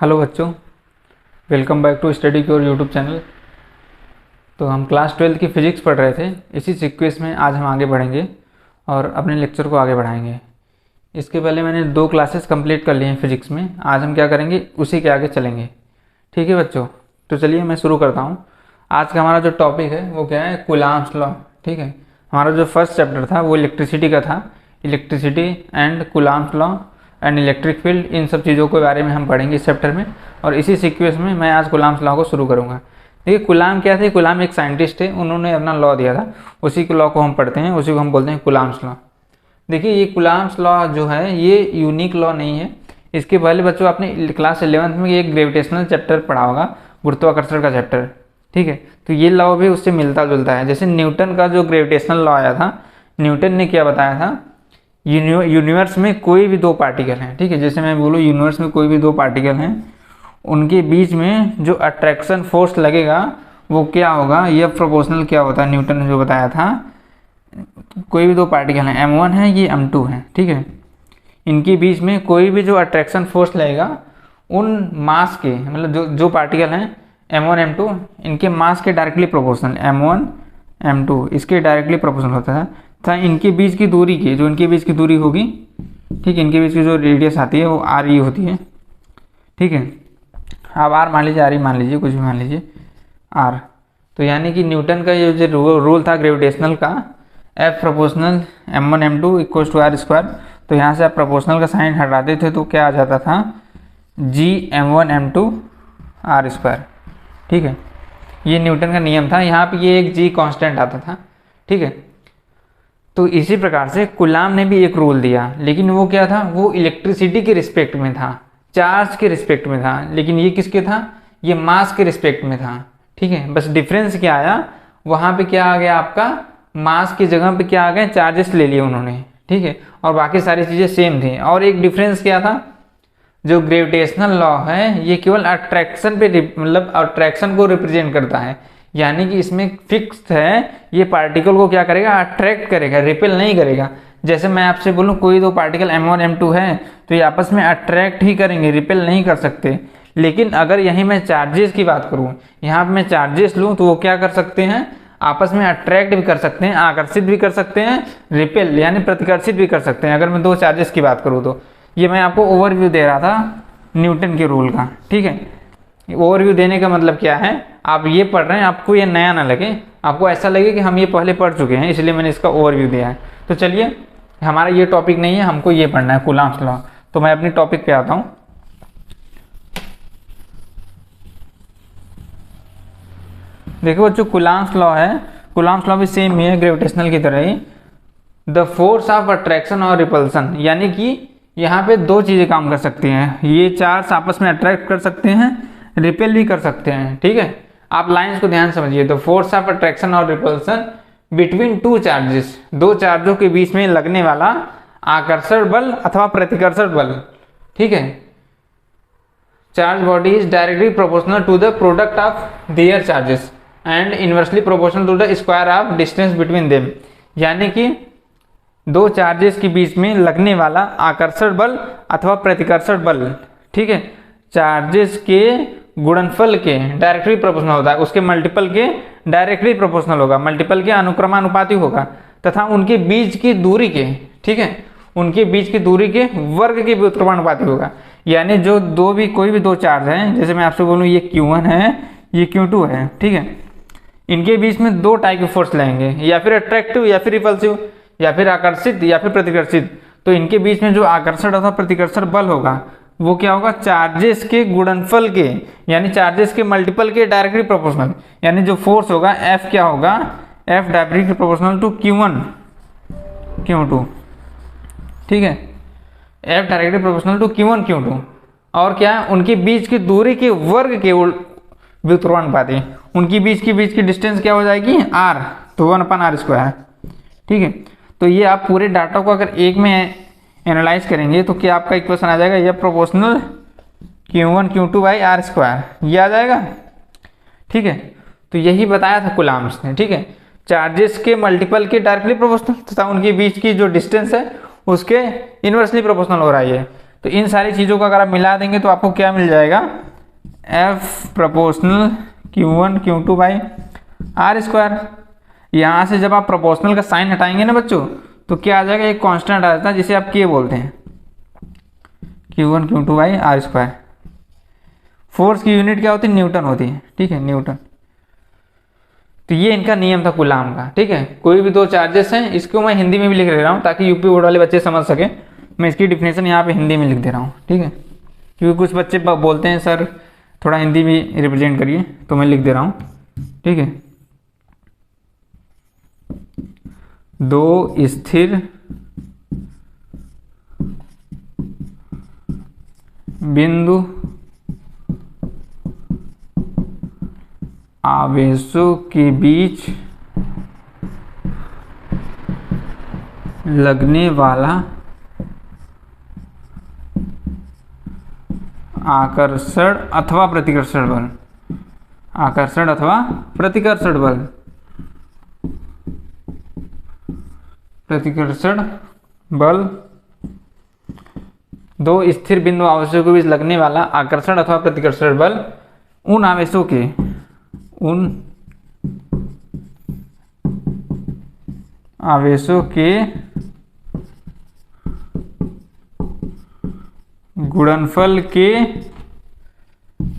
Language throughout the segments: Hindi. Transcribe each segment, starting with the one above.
हेलो बच्चों, welcome back to Study Cure YouTube channel. तो हम क्लास 12 की फ़िज़िक्स पढ़ रहे थे। इसी सीक्वेंस में आज हम आगे बढ़ेंगे और अपने लेक्चर को आगे बढ़ाएंगे। इसके पहले मैंने 2 क्लासेस कंप्लीट कर लिए हैं फ़िज़िक्स में। आज हम क्या करेंगे, उसी के आगे चलेंगे। ठीक है बच्चों, तो चलिए मैं शुरू करता हूँ। आज का हमारा जो टॉपिक है वो क्या है, कूलाम्स लॉ। ठीक है, हमारा जो फर्स्ट चैप्टर था वो इलेक्ट्रिसिटी का था। Electricity and Coulomb's law and electric field, इन सब चीज़ों के बारे में हम पढ़ेंगे इस चैप्टर में। और इसी सीक्वेंस में मैं आज कूलाम्स लॉ को शुरू करूँगा। देखिए कूलाम क्या थे, कूलाम एक साइंटिस्ट थे, उन्होंने अपना लॉ दिया था, उसी के लॉ को हम पढ़ते हैं, उसी को हम बोलते हैं कूलाम्स लॉ। देखिए ये कूलाम्स लॉ जो है ये यूनिक लॉ नहीं है। इसके पहले बच्चों आपने क्लास 11th में एक ग्रेविटेशनल चैप्टर पढ़ा होगा, गुरुत्वाकर्षण का चैप्टर। ठीक है, तो ये लॉ भी उससे मिलता जुलता है। जैसे न्यूटन का जो ग्रेविटेशनल लॉ आया था, न्यूटन ने क्या बताया था, यूनिवर्स में कोई भी 2 पार्टिकल हैं। ठीक है, जैसे मैं बोलूँ यूनिवर्स में कोई भी 2 पार्टिकल हैं, उनके बीच में जो अट्रैक्शन फोर्स लगेगा वो क्या होगा, ये प्रोपोर्शनल क्या होता है, न्यूटन ने जो बताया था। कोई भी 2 पार्टिकल हैं, m1 है, ये m2 है। ठीक है, इनके बीच में कोई भी जो अट्रैक्शन फोर्स लगेगा उन मास के, मतलब जो पार्टिकल हैं m1 m2, इनके मास के डायरेक्टली प्रोपोर्शनल, m1 m2 इसके डायरेक्टली प्रोपोर्शनल होता है। था इनके बीच की दूरी की, जो इनके बीच की दूरी होगी, ठीक है, इनके बीच की जो रेडियस आती है वो आर ई होती है। ठीक है, आप आर मान लीजिए, आर ई मान लीजिए, कुछ भी मान लीजिए आर। तो यानी कि न्यूटन का ये जो रूल था ग्रेविटेशनल का, F proportional m1 m2 equals to R square. तो यहाँ से आप प्रोपोर्शनल का साइन हटाते थे तो क्या आ जाता था, जी m1 m2 आर स्क्वायर। ठीक है, ये न्यूटन का नियम था। यहाँ पे ये एक जी कांस्टेंट आता था। ठीक है, तो इसी प्रकार से कूलाम ने भी एक रूल दिया, लेकिन वो क्या था, वो इलेक्ट्रिसिटी के रिस्पेक्ट में था, चार्ज के रिस्पेक्ट में था। लेकिन ये किसके था, ये मास के रिस्पेक्ट में था। ठीक है, बस डिफरेंस क्या आया, वहाँ पे क्या आ गया आपका, मास की जगह पे क्या आ गए, चार्जेस ले लिए उन्होंने। ठीक है, और बाकी सारी चीज़ें सेम थी। और एक डिफरेंस क्या था, जो ग्रेविटेशनल लॉ है ये केवल अट्रैक्शन पे, मतलब अट्रैक्शन को रिप्रेजेंट करता है। यानी कि इसमें फिक्स है, ये पार्टिकल को क्या करेगा, अट्रैक्ट करेगा, रिपेल नहीं करेगा। जैसे मैं आपसे बोलूँ कोई 2 पार्टिकल m1 m2 है तो ये आपस में अट्रैक्ट ही करेंगे, रिपेल नहीं कर सकते। लेकिन अगर यहीं मैं चार्जेस की बात करूँ, यहाँ पर मैं चार्जेस लूँ तो वो क्या कर सकते हैं, आपस में अट्रैक्ट भी कर सकते हैं, आकर्षित भी कर सकते हैं, रिपेल यानी प्रतिकर्षित भी कर सकते हैं। अगर मैं 2 चार्जेस की बात करूँ तो ये मैं आपको ओवरव्यू दे रहा था न्यूटन के रूल का। ठीक है, ओवरव्यू देने का मतलब क्या है, आप ये पढ़ रहे हैं, आपको ये नया ना लगे, आपको ऐसा लगे कि हम ये पहले पढ़ चुके हैं, इसलिए मैंने इसका ओवरव्यू दिया है। तो चलिए, हमारा ये टॉपिक नहीं है, हमको ये पढ़ना है कूलाम्स लॉ। तो मैं अपनी टॉपिक पे आता हूँ। देखो बच्चों, कूलाम्स लॉ है, कूलाम्स लॉ भी सेम ही है ग्रेविटेशनल की तरह ही। द फोर्स ऑफ अट्रैक्शन और रिपल्सन, यानी कि यहाँ पे 2 चीज़ें काम कर सकती हैं, ये चार्ज आपस में अट्रैक्ट कर सकते हैं, रिपेल भी कर सकते हैं। ठीक है, आप लाइंस को ध्यान समझिए। द फोर्स ऑफ अट्रैक्शन और रिपल्सन बिटवीन 2 चार्जेस, 2 चार्जों के बीच में लगने वाला आकर्षण बल अथवा प्रतिकर्षण बल। ठीक है, charge body is directly proportional to the product of their charges and inversely proportional to the square of distance between them. यानी कि 2 चार्जेस के बीच में लगने वाला आकर्षण बल अथवा प्रतिकर्षण बल, ठीक है, चार्जेस के गुणनफल के डायरेक्टली प्रोपोर्शनल होता है, उसके मल्टीपल के डायरेक्टली प्रोपोर्शनल होगा, मल्टीपल के अनुक्रमानुपाती होगा, तथा उनके बीच की दूरी के, ठीक है, उनके बीच की दूरी के वर्ग के व्युत्क्रमानुपाती होगा। यानी जो कोई भी 2 चार्ज हैं, जैसे मैं आपसे बोलूँ ये Q1 है, ये Q2 है, ठीक है, इनके बीच में 2 टाइप के फोर्स लगेंगे, या फिर अट्रैक्टिव या फिर रिपल्सिव, या फिर आकर्षित या फिर प्रतिकर्षित। तो इनके बीच में जो आकर्षण अथवा प्रतिकर्षण बल होगा वो क्या होगा, चार्जेस के गुणनफल के, यानी चार्जेस के मल्टीपल के डायरेक्टली प्रोपोर्शनल। यानी जो फोर्स होगा F क्या होगा, F directly proportional to Q1 Q2। ठीक है, F directly proportional to Q1 Q2। और क्या है, उनके बीच की दूरी के वर्ग के व्युत्क्रमानुपाती, उनकी बीच की डिस्टेंस क्या हो जाएगी, R, तो 1/r²। ठीक है, तो ये आप पूरे डाटा को अगर एक में एनालाइज करेंगे तो क्या आपका इक्वेशन आ जाएगा, ये प्रोपोर्शनल Q1 Q2/r², ये आ जाएगा। ठीक है, तो यही बताया था कूलाम्स ने। ठीक है, चार्जेस के मल्टीपल के डायरेक्टली प्रोपोर्शनल तथा उनके बीच की जो डिस्टेंस है उसके इनवर्सली प्रोपोर्शनल हो रहा है ये। तो इन सारी चीज़ों को अगर आप मिला देंगे तो आपको क्या मिल जाएगा, F proportional Q1 Q2 by R square. यहाँ से जब आप प्रोपोर्शनल का साइन हटाएंगे ना बच्चों, तो क्या आ जाएगा, एक कांस्टेंट आ जाता है जिसे आप K बोलते हैं, Q1 Q2 by R square. Force की यूनिट क्या होती है, न्यूटन होती है, ठीक है, न्यूटन। तो ये इनका नियम था कूलाम का, ठीक है। कोई भी दो चार्जेस हैं, इसको मैं हिंदी में भी लिख दे रहा हूँ ताकि यूपी बोर्ड वाले बच्चे समझ सके। मैं इसकी डिफिनेशन यहाँ पे हिंदी में लिख दे रहा हूँ, ठीक है, क्योंकि कुछ बच्चे बोलते हैं सर थोड़ा हिंदी भी रिप्रेजेंट करिए, तो मैं लिख दे रहा हूँ, ठीक है। दो स्थिर बिंदु आवेशों के बीच लगने वाला आकर्षण अथवा प्रतिकर्षण बल, आकर्षण अथवा प्रतिकर्षण बल, प्रतिकर्षण बल, दो स्थिर बिंदु आवेशों के बीच लगने वाला आकर्षण अथवा प्रतिकर्षण बल उन आवेशों के गुणनफल के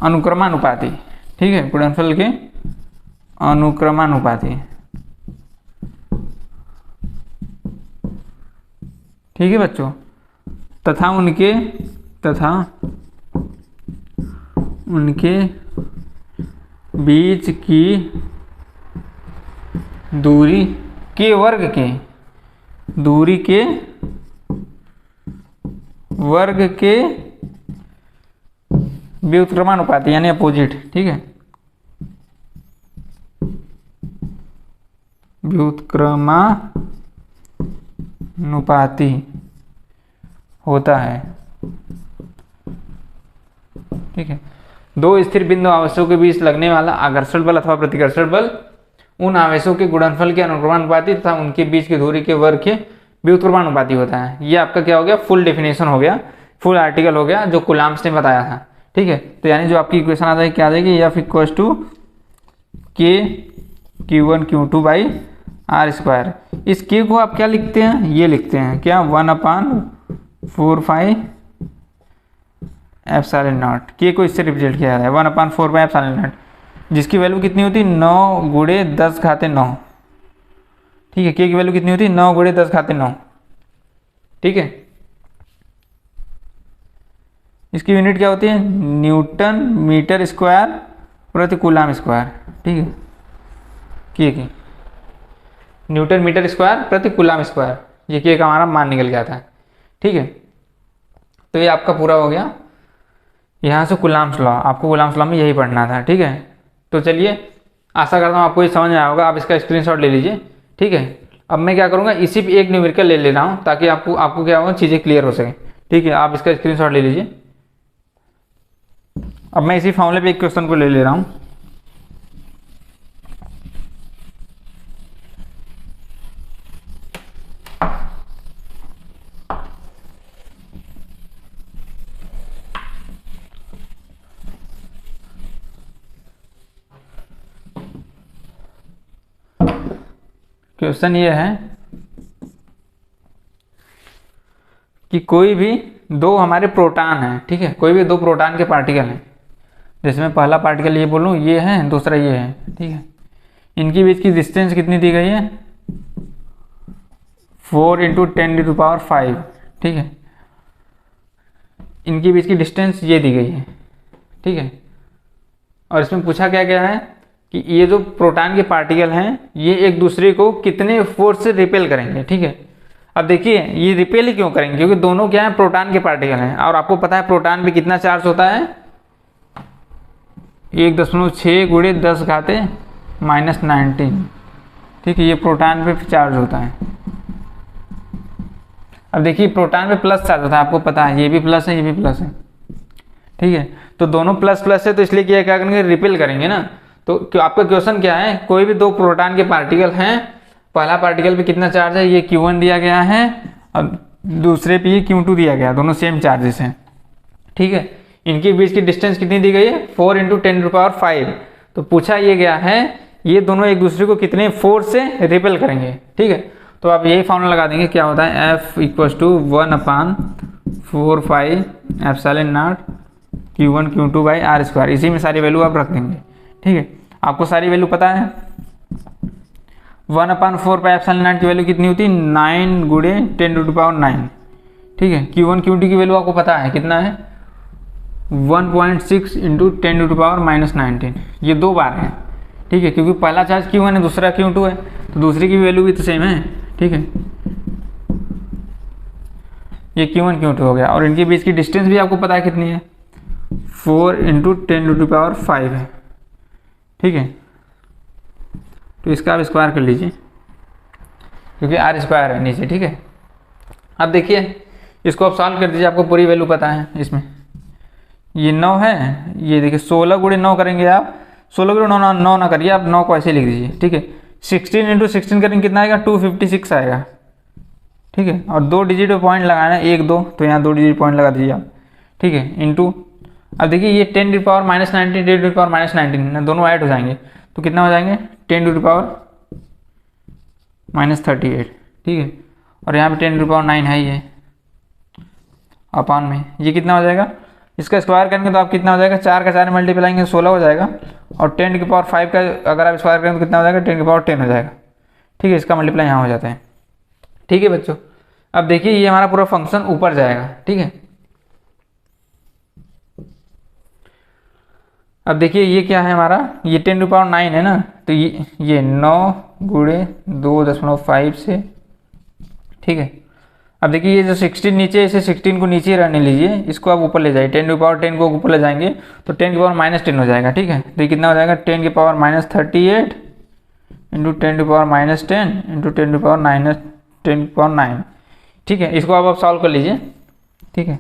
अनुक्रमानुपाती, ठीक है, गुणनफल के अनुक्रमानुपाती, ठीक है बच्चों। तथा उनके बीच की दूरी के वर्ग के व्युत्क्रमानुपाती यानी अपोजिट, ठीक है, व्युत्क्रमानुपाती होता है, ठीक है। दो स्थिर बिंदु आवेशों के बीच लगने वाला आकर्षण बल अथवा प्रतिकर्षण बल उन आवेशों के गुणनफल के अनुक्रमानुपाती तथा उनके बीच की दूरी के वर्ग के व्युत्क्रमानुपाती होता है। ये आपका क्या हो गया, फुल डेफिनेशन हो गया, फुल आर्टिकल हो गया जो कुलाम्स ने बताया था, ठीक है। तो यानी जो आपकी इक्वेशन आ जाएगी क्या आ जाएगी, F equals to K Q1 Q2 by R square. इस K को आप क्या लिखते हैं, ये लिखते हैं क्या, 1/4 एप्सिलॉन नॉट। K को इससे रिप्रेजेंट किया जाता है 1/4 एप्सिलॉन नॉट, जिसकी वैल्यू कितनी होती है, 9 गुणे 10 घाते 9, ठीक है। K की वैल्यू कितनी होती है, 9 गुणे 10 घाते 9, ठीक है। इसकी यूनिट क्या होती है, न्यूटन मीटर स्क्वायर प्रति कूलाम स्क्वायर, ठीक है। K की न्यूटन मीटर स्क्वायर प्रति कूलाम स्क्वायर, ये K का हमारा मान निकल गया था, ठीक है। तो ये आपका पूरा हो गया। यहाँ से कूलाम्स लॉ, आपको कूलाम्स लॉ में यही पढ़ना था, ठीक है। तो चलिए, आशा करता हूँ आपको ये समझ में आया होगा। आप इसका स्क्रीनशॉट ले लीजिए, ठीक है। अब मैं क्या करूँगा, इसी पे एक न्यूमेरिकल ले रहा हूँ ताकि आपको क्या होगा, चीज़ें क्लियर हो सके, ठीक है। आप इसका स्क्रीनशॉट ले लीजिए। अब मैं इसी फॉर्मूले पे एक क्वेश्चन को ले रहा हूँ। क्वेश्चन ये है कि कोई भी दो हमारे प्रोटॉन हैं, ठीक है, कोई भी दो प्रोटॉन के पार्टिकल हैं, जैसे मैं पहला पार्टिकल ये बोलूँ ये है, दूसरा ये है, ठीक है। इनकी बीच की डिस्टेंस कितनी दी गई है, 4 × 10⁵, ठीक है। इनकी बीच की डिस्टेंस ये दी गई है, ठीक है। और इसमें पूछा क्या गया है कि ये जो प्रोटॉन के पार्टिकल हैं ये एक दूसरे को कितने फोर्स से रिपेल करेंगे, ठीक है। अब देखिए ये रिपेल ही क्यों करेंगे, क्योंकि दोनों क्या है, प्रोटॉन के पार्टिकल हैं, और आपको पता है प्रोटॉन पे कितना चार्ज होता है, 1.6 गुणे 10 घाते -19, ठीक है। ये प्रोटॉन पे चार्ज होता है। अब देखिए प्रोटॉन पे प्लस चार्ज होता है, आपको पता है, ये भी प्लस है, ये भी प्लस है, ठीक है। तो दोनों प्लस प्लस है, तो इसलिए क्या करेंगे, रिपेल करेंगे ना। तो आपका क्वेश्चन क्या है, कोई भी दो प्रोटॉन के पार्टिकल हैं, पहला पार्टिकल पे कितना चार्ज है, ये Q1 दिया गया है, अब दूसरे पे Q2 दिया गया, दोनों सेम चार्जेस हैं, ठीक है। इनके बीच की डिस्टेंस कितनी दी गई है, 4 × 10⁵। तो पूछा ये गया है ये दोनों एक दूसरे को कितने फोर्स से रिपेल करेंगे, ठीक है। तो आप यही फॉर्मूला लगा देंगे, क्या होता है F = 1/4πε0 Q1 Q2 R²। इसी में सारी वैल्यू आप रख देंगे, ठीक है। आपको सारी वैल्यू पता है, 1/4πε0 की वैल्यू कितनी होती है, 9 × 10⁹, ठीक है। Q1 Q2 की वैल्यू आपको पता है कितना है, 1.6 × 10⁻⁻19। ये 2 बार है, ठीक है, क्योंकि पहला चार्ज Q1 है, दूसरा Q2 है, तो दूसरी की वैल्यू भी तो सेम है, ठीक है। ये Q1 Q2 हो गया, और इनके बीच की डिस्टेंस भी आपको पता है कितनी है, 4 × 10⁵ है, ठीक है। तो इसका आप स्क्वायर कर लीजिए, क्योंकि R² है नीचे, ठीक है। अब देखिए इसको आप सॉल्व कर दीजिए, आपको पूरी वैल्यू पता है। इसमें ये 9 है, ये देखिए 16 × 9 करेंगे आप, 16 × 9 ना करिए आप, 9 को ऐसे लिख दीजिए, ठीक है। 16 × 16 करेंगे कितना आएगा, 256 आएगा, ठीक है। और 2 डिजिट पे पॉइंट लगाना है, 1 2, तो यहाँ 2 डिजिट पॉइंट लगा दीजिए आप, ठीक है। इंटू, अब देखिए ये 10⁻⁻19 10⁻⁻19 दोनों ऐड हो जाएंगे, तो कितना हो जाएंगे, 10⁻⁻38, ठीक है। और यहाँ पे 10⁻9 है ये अपान में, ये कितना हो जाएगा, इसका स्क्वायर करेंगे तो आप कितना हो जाएगा, 4 का 4 मल्टीप्लाइंग 16 हो जाएगा, और 10⁵ का अगर आप स्क्वायर करेंगे तो कितना हो जाएगा, 10⁻10 हो जाएगा, ठीक है। इसका मल्टीप्लाई यहाँ हो जाता है, ठीक है बच्चों। अब देखिए ये हमारा पूरा फंक्शन ऊपर जाएगा, ठीक है। अब देखिए ये क्या है हमारा, ये 10⁻9 है ना, तो ये 9 × 2.5 से, ठीक है। अब देखिए ये जो 16 नीचे, इसे 16 को नीचे रहने लीजिए, इसको आप ऊपर ले जाइए, 10⁻10 को ऊपर ले जाएंगे तो 10⁻−10 हो जाएगा, ठीक है। तो ये कितना हो जाएगा, 10⁻38 × 10⁻10 × 10⁻9, ठीक है। इसको आप सॉल्व कर लीजिए, ठीक है।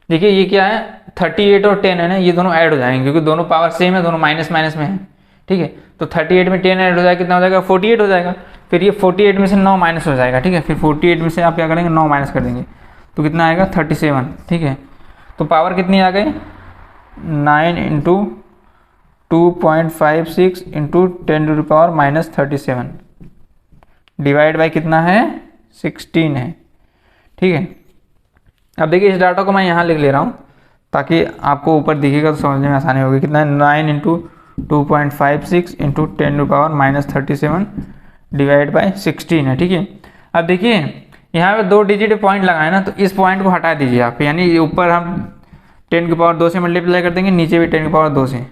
देखिए ये क्या है, 38 और 10 है ना, ये दोनों ऐड हो जाएंगे, क्योंकि दोनों पावर सेम है, दोनों माइनस माइनस में है, ठीक है। तो 38 में 10 ऐड हो जाएगा, कितना हो जाएगा, 48 हो जाएगा। फिर ये 48 में से 9 माइनस हो जाएगा, ठीक है। फिर 48 में से आप क्या करेंगे, 9 माइनस कर देंगे, तो कितना आएगा, 37, ठीक है। तो पावर कितनी आ गई, 9 × 2.56 × 10⁻−37 डिवाइड बाई कितना है, 16 है, ठीक है। अब देखिए इस डाटा को मैं यहाँ लिख ले रहा हूँ ताकि आपको ऊपर दिखेगा तो समझने में आसानी होगी। कितना है, 9 × 2.56 × 10⁻−37 डिवाइड बाई 16 है, ठीक है। अब देखिए यहाँ पे 2 डिजिट पॉइंट लगाए ना, तो इस पॉइंट को हटा दीजिए आप, यानी ऊपर हम 10⁻2 से मल्टीप्लाई कर देंगे, नीचे भी 10⁻2 से,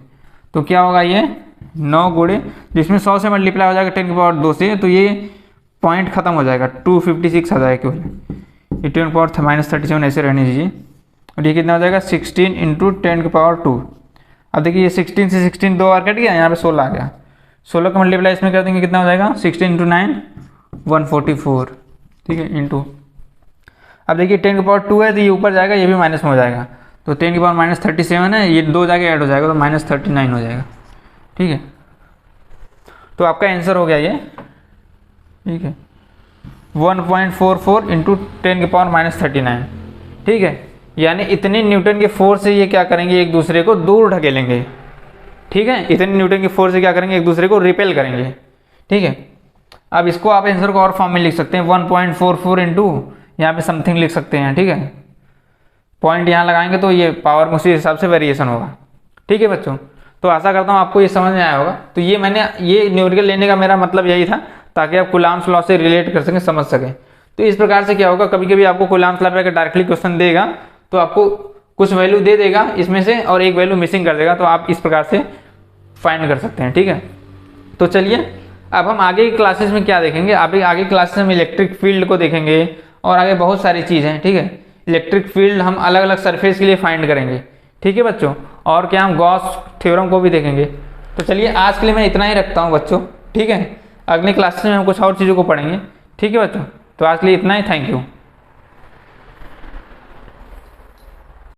तो क्या होगा, ये 9 × जिसमें 100 से मल्टीप्लाई हो जाएगा 10⁻2 से, तो ये पॉइंट खत्म हो जाएगा, 256 आ जाएगा केवल, ये 10⁻−37 ऐसे रहने दीजिए। और ये कितना हो जाएगा, 16 × 10⁻2। अब देखिए ये 16 से 16 2 बार कट गया, यहाँ पे 16 आ गया, 16 का मल्टीप्लाई इसमें कर देंगे, कितना हो जाएगा, 16 × 9 144, ठीक है, इंटू। अब देखिए 10⁻2 है तो ये ऊपर जाएगा, ये भी माइनस में हो जाएगा, तो 10⁻−37 है, ये 2 जाके ऐड हो जाएगा, तो -39 हो जाएगा, ठीक है। तो आपका आंसर हो गया ये, ठीक है, 1.44 × 10⁻−39, ठीक है। यानी इतने न्यूटन के फोर्स से ये क्या करेंगे, एक दूसरे को दूर ढकेलेंगे, ठीक है। इतने न्यूटन के फोर्स से क्या करेंगे, एक दूसरे को रिपेल करेंगे, ठीक है। अब इसको आप आंसर को और फॉर्म में लिख सकते हैं, 1.44 × यहाँ पे समथिंग लिख सकते हैं, ठीक है। पॉइंट यहाँ लगाएंगे तो ये पावर में उसी हिसाब से वेरिएशन होगा, ठीक है बच्चों। तो आशा करता हूँ आपको ये समझ में आया होगा। तो ये मैंने ये न्यूमेरिकल लेने का मेरा मतलब यही था, ताकि आप कूलाम्स लॉ से रिलेट कर सकें, समझ सकें। तो इस प्रकार से क्या होगा, कभी कभी आपको कूलाम्स लॉ पे अगर डायरेक्टली क्वेश्चन देगा तो आपको कुछ वैल्यू दे देगा इसमें से और एक वैल्यू मिसिंग कर देगा, तो आप इस प्रकार से फाइंड कर सकते हैं, ठीक है। तो चलिए अब हम आगे की क्लासेस में क्या देखेंगे, आगे क्लासेस में इलेक्ट्रिक फील्ड को देखेंगे और आगे बहुत सारी चीज़ें हैं, ठीक है। इलेक्ट्रिक फील्ड हम अलग अलग सरफेस के लिए फाइंड करेंगे, ठीक है बच्चों। और क्या, हम गॉस थ्योरम को भी देखेंगे। तो चलिए आज के लिए मैं इतना ही रखता हूँ बच्चों, ठीक है। अगली क्लासेस में हम कुछ और चीज़ों को पढ़ेंगे, ठीक है बच्चों। तो आज के लिए इतना ही, थैंक यू।